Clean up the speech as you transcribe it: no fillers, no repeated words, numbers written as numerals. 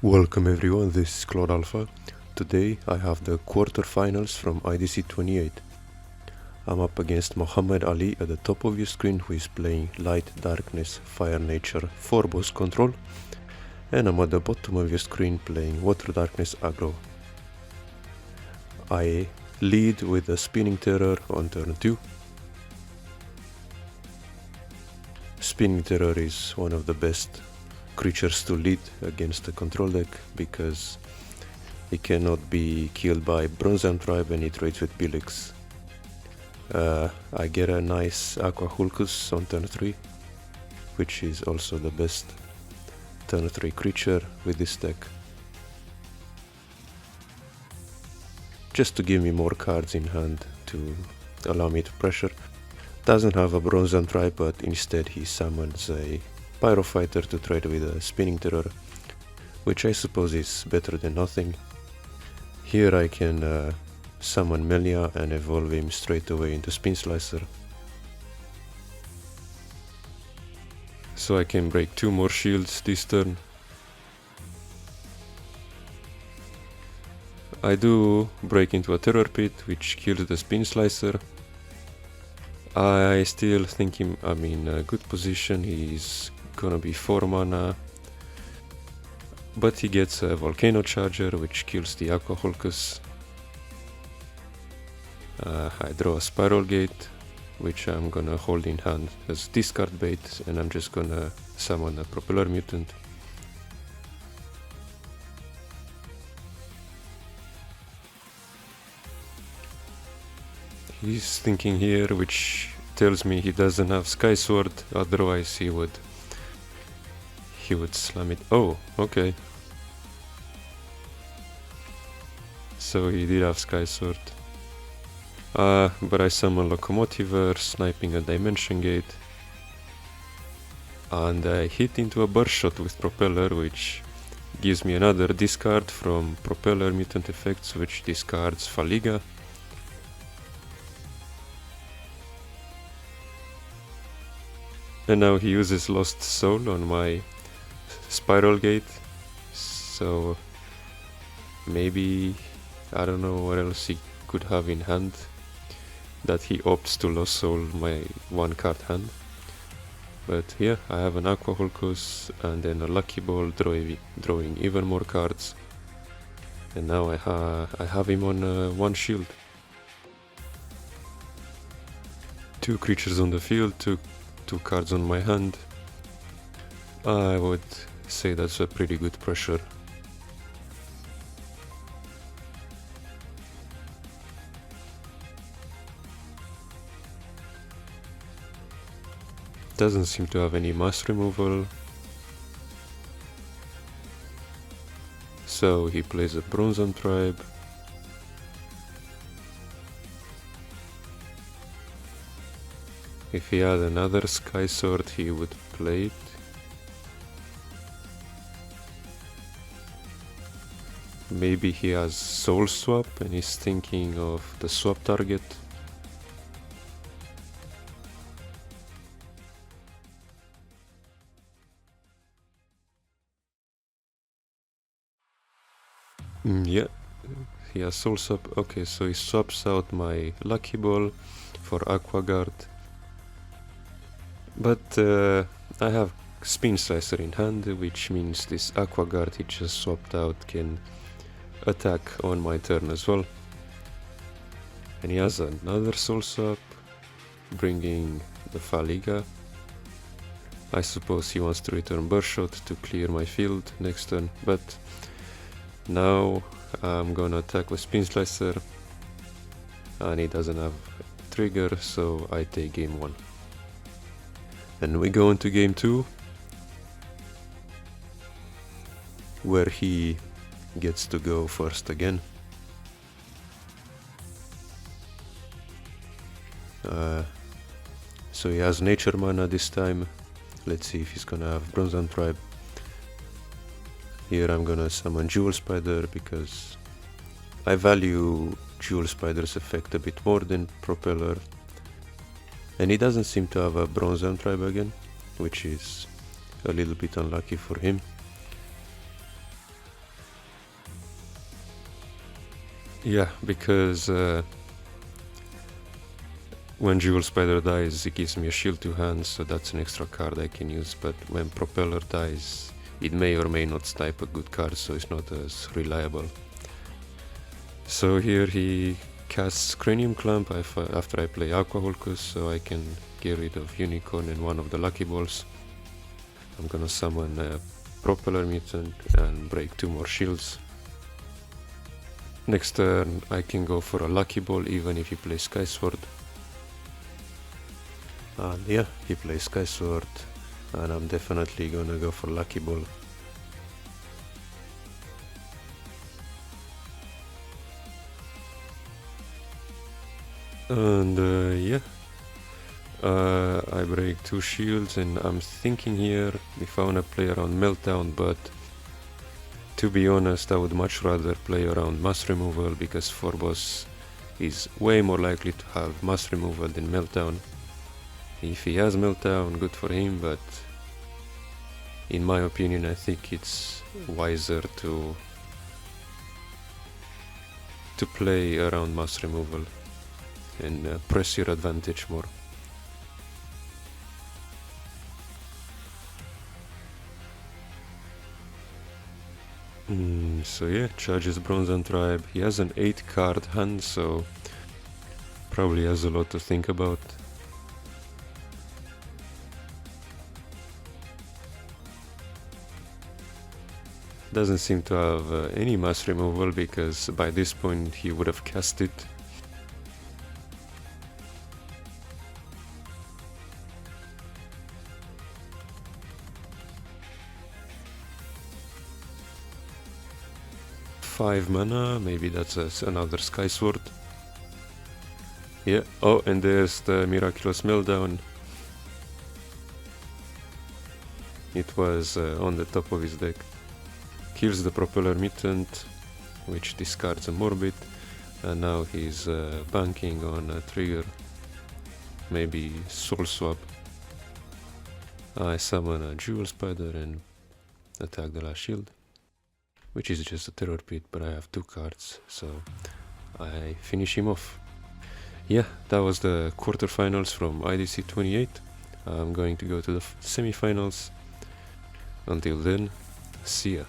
Welcome everyone, this is Claude Alpha. Today I have the quarterfinals from IDC 28. I'm up against Mohammad-Ali at the top of your screen, who is playing Light, Darkness, Fire, Nature, Forbos Control, and I'm at the bottom of your screen playing Water, Darkness, Aggro. I lead with the Spinning Terror on turn 2. Spinning Terror is one of the best creatures to lead against the control deck because he cannot be killed by Bronze Tribe and he trades with Bilix. I get a nice Aqua Hulkus on turn 3, which is also the best turn 3 creature with this deck, just to give me more cards in hand to allow me to pressure. Doesn't have a Bronze Tribe, but instead he summons a Pyrofighter to trade with a Spinning Terror, which I suppose is better than nothing. Here I can summon Melia and evolve him straight away into Spin Slicer. So I can break 2 more shields this turn. I do break into a Terror Pit, which kills the Spin Slicer. I still think I'm in a good position. He's gonna be 4 mana, but he gets a Volcano Charger, which kills the Aqua Hulkus. I draw a Spiral Gate, which I'm gonna hold in hand as discard bait, and I'm just gonna summon a Propeller Mutant. He's thinking here, which tells me he doesn't have Sky Sword, otherwise he would slam it. Oh, okay. So he did have Sky Sword. But I summon Locomotiver, sniping a Dimension Gate. And I hit into a Burst Shot with Propeller, which gives me another discard from Propeller Mutant Effects, which discards Faliga. And now he uses Lost Soul on my Spiral Gate, so maybe, I don't know what else he could have in hand, that he opts to Lost Soul my 1 card hand. But yeah, I have an Aqua Hulkus and then a Lucky Ball, drawing even more cards, and now I have him on 1 shield. 2 creatures on the field, 2 cards on my hand. I would say that's a pretty good pressure. Doesn't seem to have any mass removal, so he plays a Bronze Tribe. If he had another Sky Sword, he would play it. Maybe he has Soul Swap and he's thinking of the swap target. Yeah, he has Soul Swap. Okay, so he swaps out my Lucky Ball for Aqua Guard. But I have Spin Slicer in hand, which means this Aqua Guard he just swapped out can attack on my turn as well. And he has another Soul Swap, bringing the Faliga. I suppose he wants to return Burst Shot to clear my field next turn, but now I'm gonna attack with Spin Slicer, and he doesn't have trigger, so I take game 1. And we go into game 2, where he gets to go first again. So he has Nature Mana this time. Let's see if he's gonna have Bronze Tribe. Here I'm gonna summon Jewel Spider because I value Jewel Spider's effect a bit more than Propeller. And he doesn't seem to have a Bronze Tribe again, which is a little bit unlucky for him. Yeah, because when Jewel Spider dies, it gives me a shield to hand, so that's an extra card I can use, but when Propeller dies, it may or may not type a good card, so it's not as reliable. So here he casts Cranium Clamp after I play Aqua Hulkus, so I can get rid of Unicorn and one of the Lucky Balls. I'm gonna summon a Propeller Mutant and break 2 more shields. Next turn I can go for a Lucky Ball even if he plays Sky Sword. And yeah, he plays Sky Sword, and I'm definitely gonna go for Lucky Ball. And yeah, I break 2 shields, and I'm thinking here if I wanna play around Meltdown, but to be honest I would much rather play around Mass Removal, because Forbos is way more likely to have Mass Removal than Meltdown. If he has Meltdown, good for him, but in my opinion I think it's wiser to play around Mass Removal and press your advantage more. So yeah, charges Bronze Tribe. He has an 8 card hand, so probably has a lot to think about. Doesn't seem to have any Mass Removal, because by this point he would have cast it. Five mana, maybe that's another Sky Sword. Yeah, oh, and there's the Miraculous Meltdown. It was on the top of his deck. Kills the Propeller Mutant, which discards a Morbid, and now he's banking on a trigger, maybe Soul Swap. I summon a Jewel Spider and attack the last shield, which is just a Terror Pit, but I have 2 cards, so I finish him off. Yeah, that was the quarterfinals from IDC 28. I'm going to go to the semifinals. Until then, see ya.